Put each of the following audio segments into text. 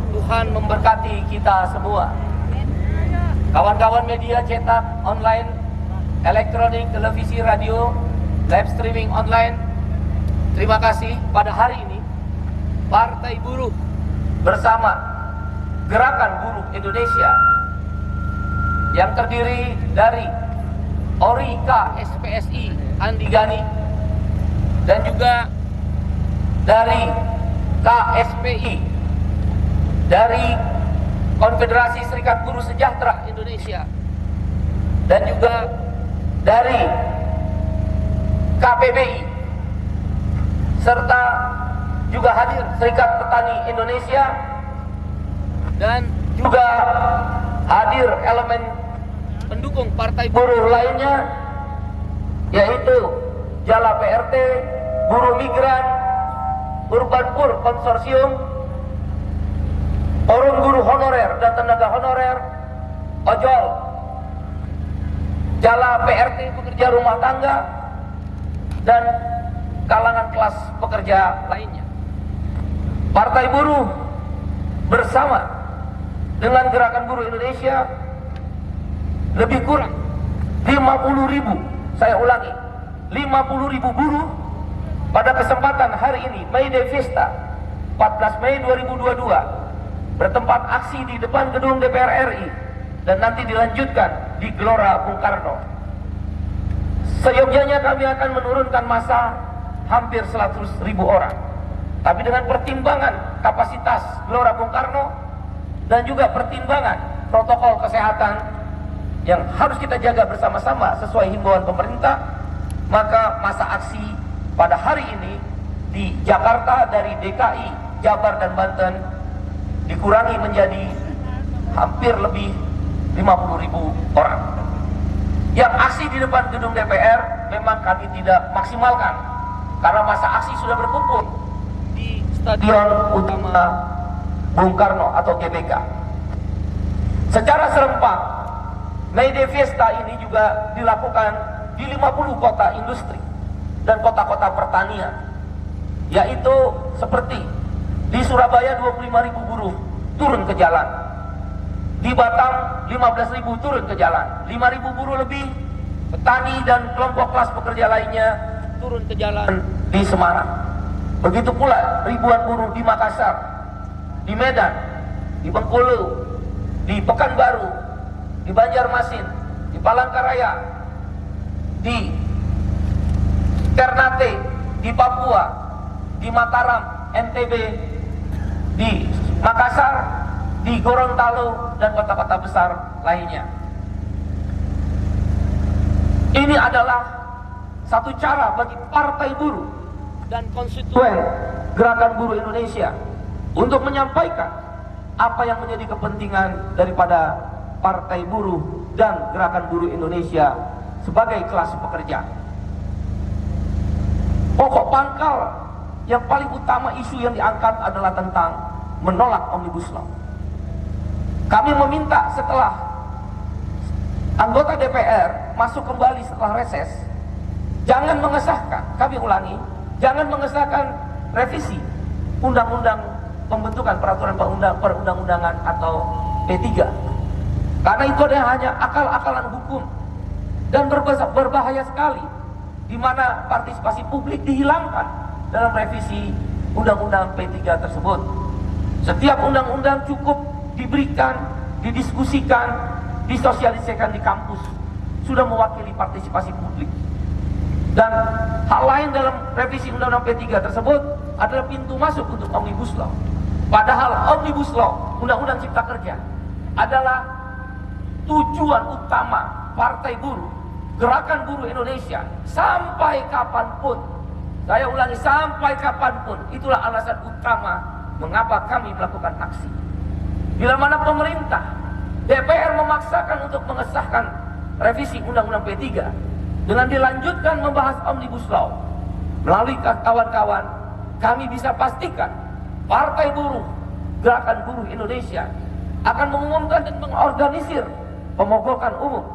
Tuhan memberkati kita semua. Kawan-kawan media cetak, online, elektronik, televisi, radio, live streaming online, terima kasih. Pada hari ini Partai Buruh bersama Gerakan Buruh Indonesia yang terdiri dari ORI KSPSI Andi Gani dan juga dari KSPI, dari Konfederasi Serikat Buruh Sejahtera Indonesia, dan juga dari KPBI, serta juga hadir Serikat Petani Indonesia, dan juga hadir elemen pendukung Partai Buruh lainnya, yaitu Jala PRT, Buruh Migran, Urbanpur Konsorsium, Forum Guru Honorer dan Tenaga Honorer, Ojol, Jala PRT Pekerja Rumah Tangga, dan kalangan kelas pekerja lainnya. Partai Buruh bersama dengan Gerakan Buruh Indonesia lebih kurang 50.000, saya ulangi, 50.000 buruh pada kesempatan hari ini, May Day Fiesta 14 Mei 2022, bertempat aksi di depan gedung DPR RI dan nanti dilanjutkan di Gelora Bung Karno. Seyogyanya kami akan menurunkan massa hampir 100.000 orang, tapi dengan pertimbangan kapasitas Gelora Bung Karno dan juga pertimbangan protokol kesehatan yang harus kita jaga bersama-sama sesuai himbauan pemerintah, maka massa aksi pada hari ini di Jakarta dari DKI, Jabar dan Banten dikurangi menjadi hampir lebih 50.000 orang. Yang aksi di depan gedung DPR memang kami tidak maksimalkan karena massa aksi sudah berkumpul di Stadion Utama Bung Karno atau GBK. Secara serempak, May Day Fiesta ini juga dilakukan di 50 kota industri dan kota-kota pertanian, yaitu seperti di Surabaya 25.000 buruh turun ke jalan, di Batam 15.000 turun ke jalan, 5.000 buruh lebih petani dan kelompok kelas pekerja lainnya turun ke jalan di Semarang. Begitu pula ribuan buruh di Makassar, di Medan, di Bengkulu, di Pekanbaru, di Banjarmasin, di Palangkaraya, di Ternate, di Papua, di Mataram, NTB, di Makassar, di Gorontalo, dan kota-kota besar lainnya. Ini adalah satu cara bagi Partai Buruh dan konstituen Gerakan Buruh Indonesia untuk menyampaikan apa yang menjadi kepentingan daripada Partai Buruh dan Gerakan Buruh Indonesia sebagai kelas pekerja. Pokok pangkal yang paling utama isu yang diangkat adalah tentang menolak Omnibus Law. Kami meminta setelah anggota DPR masuk kembali setelah reses, jangan mengesahkan, kami ulangi, jangan mengesahkan revisi Undang-Undang Pembentukan Peraturan Perundang-undangan atau P3. Karena itu adalah hanya akal-akalan hukum dan berbahaya sekali, di mana partisipasi publik dihilangkan dalam revisi Undang-Undang P3 tersebut. Setiap undang-undang cukup diberikan, didiskusikan, disosialisasikan di kampus, sudah mewakili partisipasi publik. Dan hal lain dalam revisi Undang-Undang P3 tersebut adalah pintu masuk untuk Omnibus Law. Padahal Omnibus Law, Undang-Undang Cipta Kerja, adalah tujuan utama Partai Buruh, Gerakan Buruh Indonesia, sampai kapanpun. Saya ulangi, sampai kapanpun. Itulah alasan utama mengapa kami melakukan aksi. Bila mana pemerintah, DPR memaksakan untuk mengesahkan revisi Undang-Undang P3 dengan dilanjutkan membahas Omnibus Law, melalui kawan-kawan, kami bisa pastikan Partai Buruh, Gerakan Buruh Indonesia akan mengumumkan dan mengorganisir pemogokan umum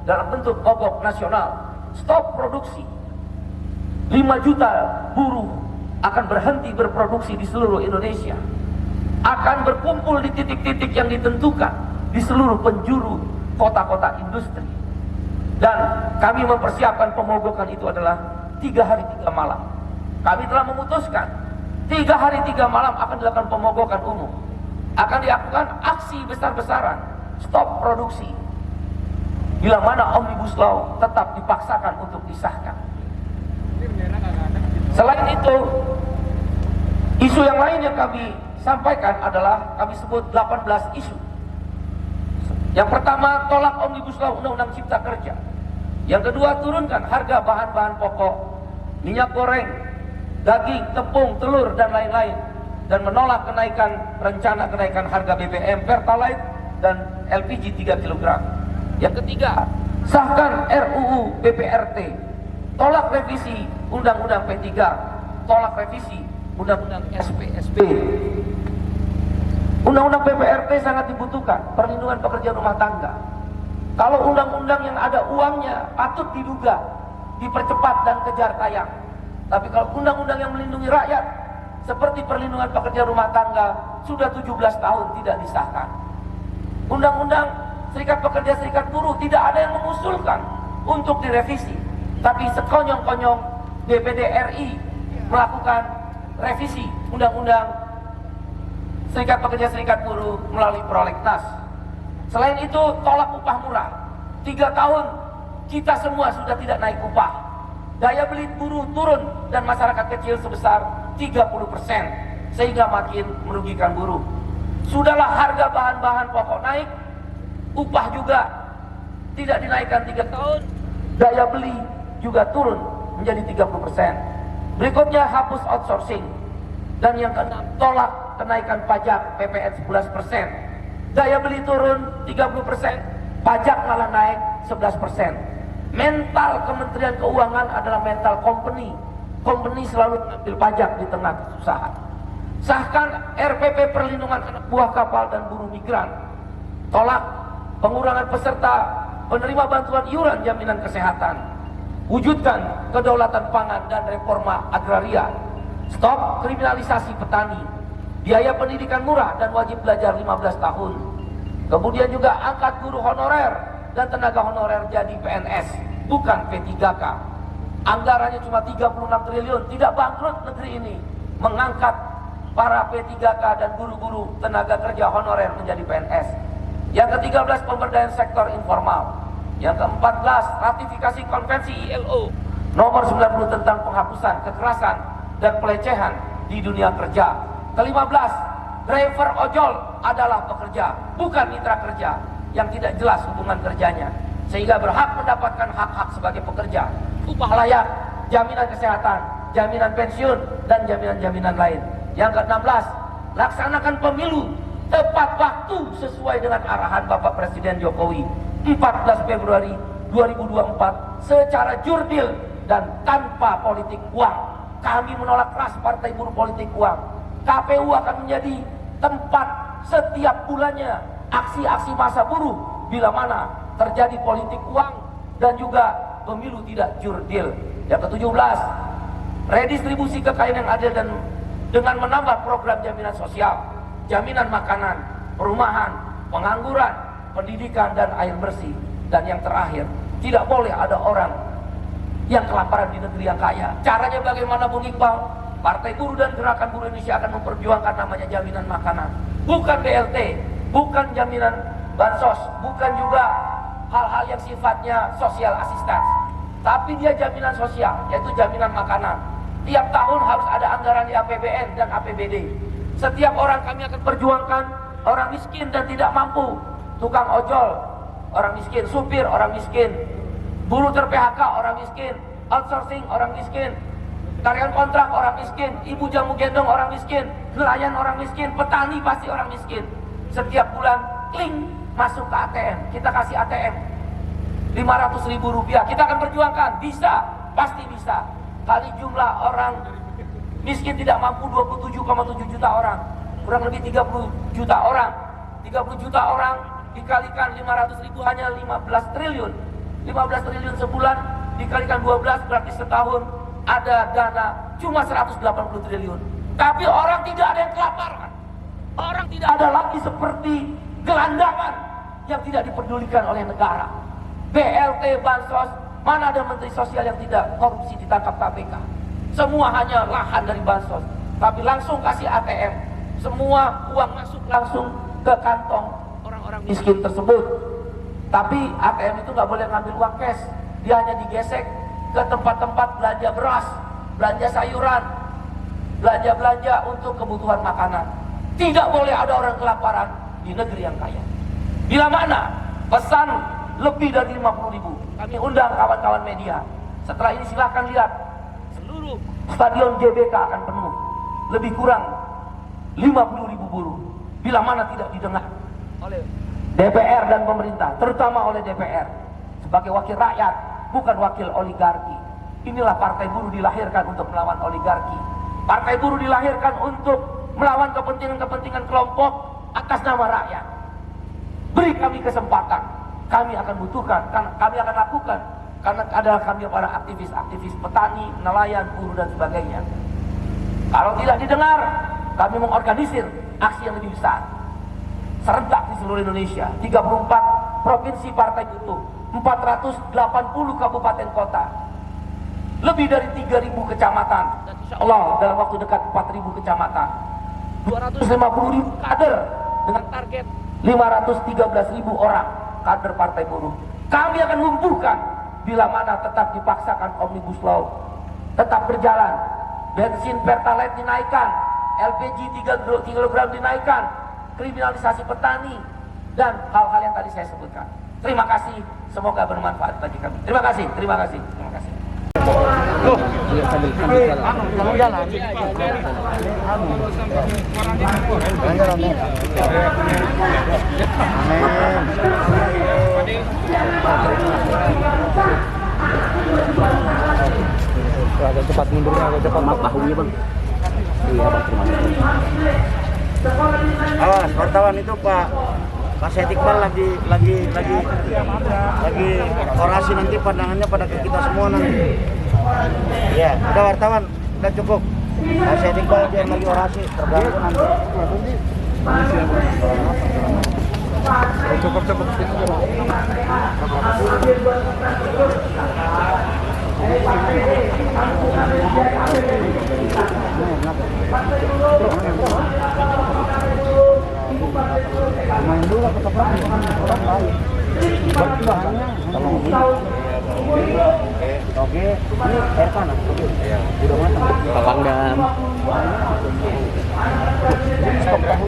dalam bentuk mogok nasional, stop produksi. 5 juta buruh akan berhenti berproduksi di seluruh Indonesia. akan berkumpul di titik-titik yang ditentukan di seluruh penjuru kota-kota industri. Dan kami mempersiapkan pemogokan itu adalah 3 hari 3 malam. Kami telah memutuskan 3 hari 3 malam akan dilakukan pemogokan umum. Akan dilakukan aksi besar-besaran, stop produksi. Bila mana Omnibus Law tetap dipaksakan untuk disahkan. Selain itu, isu yang lain yang kami sampaikan adalah kami sebut 18 isu. Yang pertama, tolak Omnibus Law Undang-Undang Cipta Kerja. Yang kedua, turunkan harga bahan-bahan pokok, minyak goreng, daging, tepung, telur, dan lain-lain. Dan menolak rencana kenaikan harga BBM, Pertalite, dan LPG 3 kg. Yang ketiga, sahkan RUU PPRT, tolak revisi Undang-Undang P3, tolak revisi Undang-Undang SPSP. Undang-Undang PPRT sangat dibutuhkan, perlindungan pekerja rumah tangga. Kalau undang-undang yang ada uangnya patut diduga dipercepat dan kejar tayang. Tapi kalau undang-undang yang melindungi rakyat seperti perlindungan pekerja rumah tangga sudah 17 tahun tidak disahkan. Undang-undang Serikat Pekerja Serikat Buruh tidak ada yang mengusulkan untuk direvisi. Tapi sekonyong-konyong DPD RI melakukan revisi Undang-Undang Serikat Pekerja Serikat Buruh melalui prolegnas. Selain itu, tolak upah murah. 3 tahun kita semua sudah tidak naik upah. Daya beli buruh turun dan masyarakat kecil sebesar 30%, sehingga makin merugikan buruh. Sudahlah harga bahan-bahan pokok naik, upah juga tidak dinaikkan 3 tahun, daya beli juga turun menjadi 30%. Berikutnya, hapus outsourcing. Dan yang keenam, tolak kenaikan pajak PPN 11%. Daya beli turun 30%, pajak malah naik 11%. Mental Kementerian Keuangan adalah mental company. Company selalu mengambil pajak di tengah kesusahan. Sahkan RPP perlindungan anak buah kapal dan buruh migran. Tolak pengurangan peserta penerima bantuan iuran jaminan kesehatan. Wujudkan kedaulatan pangan dan reforma agraria. Stop kriminalisasi petani. Biaya pendidikan murah dan wajib belajar 15 tahun. Kemudian juga angkat guru honorer dan tenaga honorer jadi PNS, bukan P3K. Anggarannya cuma 36 triliun, tidak bangkrut negeri ini. Mengangkat para P3K dan guru-guru tenaga kerja honorer menjadi PNS. Yang ke-13, pemberdayaan sektor informal. Yang ke-14, ratifikasi konvensi ILO nomor 90 tentang penghapusan kekerasan dan pelecehan di dunia kerja. Ke-15, driver ojol adalah pekerja, bukan mitra kerja yang tidak jelas hubungan kerjanya, sehingga berhak mendapatkan hak-hak sebagai pekerja, upah layak, jaminan kesehatan, jaminan pensiun, dan jaminan-jaminan lain. Yang ke-16, laksanakan pemilu tepat waktu sesuai dengan arahan Bapak Presiden Jokowi 14 Februari 2024 secara jurdil dan tanpa politik uang. Kami menolak keras partai buruh politik uang. KPU akan menjadi tempat setiap bulannya aksi-aksi massa buruh bila mana terjadi politik uang dan juga pemilu tidak jurdil. Yang ke-17, redistribusi kekayaan yang adil dan dengan menambah program jaminan sosial, jaminan makanan, perumahan, pengangguran, pendidikan, dan air bersih. Dan yang terakhir, tidak boleh ada orang yang kelaparan di negeri yang kaya. Caranya bagaimana, Bung Iqbal? Partai Buruh dan Gerakan Buruh Indonesia akan memperjuangkan namanya jaminan makanan, bukan BLT, bukan jaminan bansos, bukan juga hal-hal yang sifatnya sosial asistans, tapi dia jaminan sosial, yaitu jaminan makanan. Tiap tahun harus ada anggaran di APBN dan APBD. Setiap orang kami akan perjuangkan, orang miskin dan tidak mampu, tukang ojol orang miskin, supir orang miskin, buruh ter-PHK orang miskin, outsourcing orang miskin, karyawan kontrak orang miskin, ibu jamu gendong orang miskin, nelayan orang miskin, petani pasti orang miskin. Setiap bulan kling masuk ke ATM, kita kasih ATM 500.000 rupiah, kita akan perjuangkan, bisa, pasti bisa. Kali jumlah orang miskin tidak mampu 27,7 juta orang, kurang lebih 30 juta orang. 30 juta orang dikalikan 500.000 hanya 15 triliun. 15 triliun sebulan dikalikan 12 berarti setahun ada dana cuma 180 triliun. Tapi orang tidak ada yang kelaparan. Orang tidak ada lagi seperti gelandangan yang tidak dipedulikan oleh negara. BLT, bansos, mana ada menteri sosial yang tidak korupsi ditangkap KPK. Semua hanya lahan dari bansos, tapi langsung kasih ATM. Semua uang masuk langsung ke kantong orang-orang miskin tersebut. Tapi ATM itu nggak boleh ngambil uang cash, dia hanya digesek ke tempat-tempat belanja beras, belanja sayuran, belanja untuk kebutuhan makanan. Tidak boleh ada orang kelaparan di negeri yang kaya. Bila mana pesan lebih dari 50.000, kami undang kawan-kawan media. Setelah ini silahkan lihat, seluruh stadion GBK akan penuh, lebih kurang 50.000 buruh. Bila mana tidak didengar oleh DPR dan pemerintah, terutama oleh DPR sebagai wakil rakyat, bukan wakil oligarki. Inilah partai buruh dilahirkan untuk melawan oligarki. Partai buruh dilahirkan untuk melawan kepentingan-kepentingan kelompok atas nama rakyat. Beri kami kesempatan, kami akan butuhkan, kami akan lakukan, karena adalah kami para aktivis petani, nelayan, buruh dan sebagainya. Kalau tidak didengar, kami mengorganisir aksi yang lebih besar, serentak di seluruh Indonesia, 34 provinsi partai buruh, 480 kabupaten kota, lebih dari 3.000 kecamatan, dan insya Allah dalam waktu dekat 4.000 kecamatan, 250.000 kader dengan target 513.000 orang kader partai buruh. Kami akan lumpuhkan bila mana tetap dipaksakan Omnibus Law tetap berjalan, bensin Pertalite dinaikkan, LPG 3 kg dinaikkan, kriminalisasi petani, dan hal-hal yang tadi saya sebutkan. Terima kasih, semoga bermanfaat bagi kami. Terima kasih, terima kasih, terima kasih. Agak cepat mundurnya, agak cepat. Maaf bahunya bang. Iya bang, terima kasih. Awas wartawan itu Pak Syed Iqbal lagi orasi, nanti pandangannya pada ke kita semua nanti. Ya, udah wartawan, udah cukup. Pak Syed Iqbal dia lagi orasi, terganggu nanti. Cukup. Main dulu lah tetap lagi orang lain. Berbahannya oke, ini air panas. Iya, udah matang. Papang dam. Stok tahu.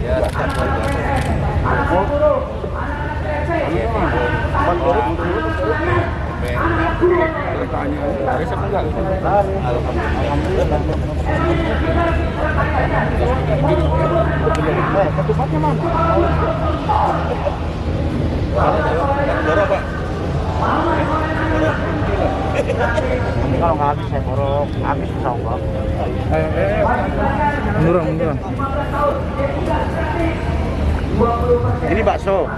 Ketupatnya mana? Nanti kalau nggak habis saya borok, habis susah bang. Munduran. Ini bakso.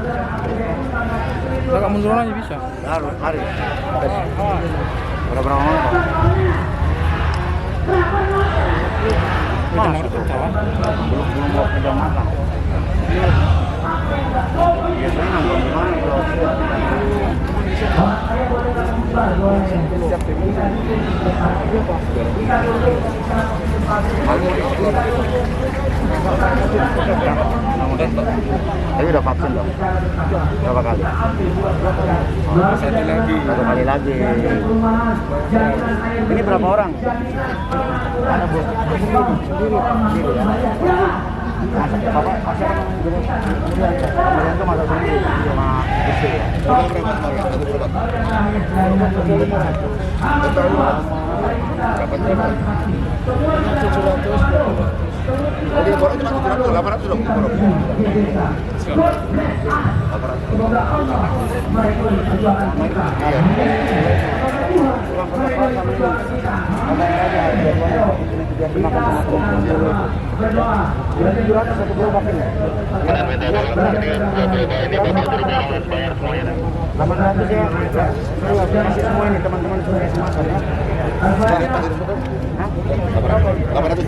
Agak munduran aja bisa. Harus, hari. Berapa lama bang? Masuk belum mau pegang matang. Biasanya nambah gimana tapi udah vaksin dong? Berapa kali? Satu kali lagi. Ini berapa orang? Ada bu? Sendiri ya? Bapak pasti akan kemudian itu masa sendiri sama istri ya? Berapa kemarin? Berapa? 700. Jadi borong cuma 700, 800 dong. Semua ini teman-teman semua ya. 800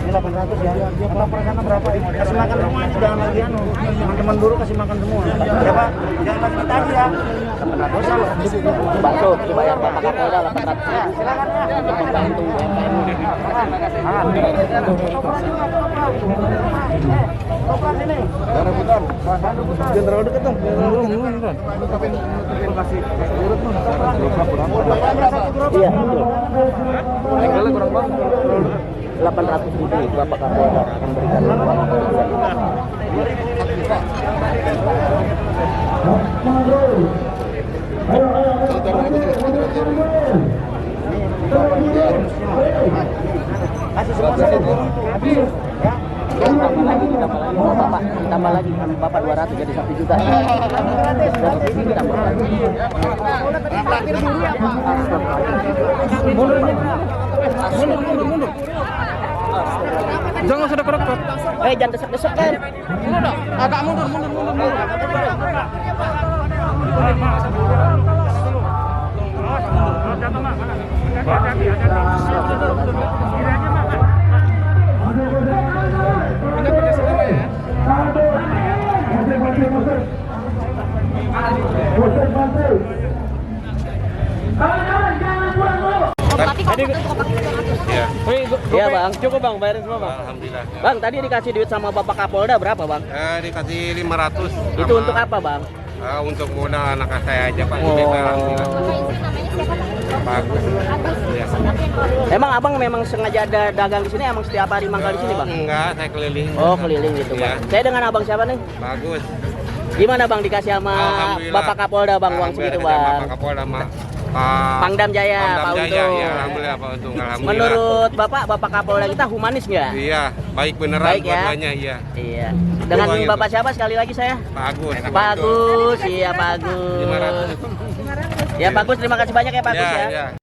ya. Apa perasaan berapa? Kasih makan semuanya, jangan lagi anu. Teman-teman dulu kasih makan semua. Ya Pak, jangan lagi tadi ya. 800 loh. Bakso dibayar Bapak Kapolda 800. Ya, silakan ya. Untuk membantu UMKM. Topan ini. Rebutan. Jangan terlalu dekat dong. Iya, betul. Legalnya kurang banget. 800.000 Bapak Kapolda akan berikan. Kasih semua habis ya. Ditambah lagi Bapak 200 jadi 1 juta. Ditambah lagi. Mundur. Jangan sudah kerokot. Jangan desek-desek kan. Agak mundur. Iya bang, cukup bang, bayarin semua bang. Alhamdulillah. Bang, tadi dikasih duit sama Bapak Kapolda berapa bang? Dikasih 500. Itu untuk apa bang? Untuk modal anak saya aja Pak. Oh. Alhamdulillah. Bagus. Ya. Emang abang memang sengaja ada dagang di sini, emang setiap hari mangkal di sini bang? Enggak, saya keliling. Oh keliling gitu bang. Iya. Saya dengan abang siapa nih? Bagus. Gimana bang dikasih sama Alhamdulillah. Bapak Kapolda bang uang segitu bang? Bapak Kapolda Pak Pangdam Jaya, Pak Jaya, Untung. ya, alhamdulillah Pak Untung. Alhamdulillah. Menurut Bapak Kapolda kita humanis nggak? Iya, baik beneran Baik ya? buatnya, iya. Iya. Dengan Uang itu. Bapak siapa sekali lagi saya? Bagus. Bagus, iya bagus. 500. Ya bagus, terima kasih banyak ya bagus ya. Ya.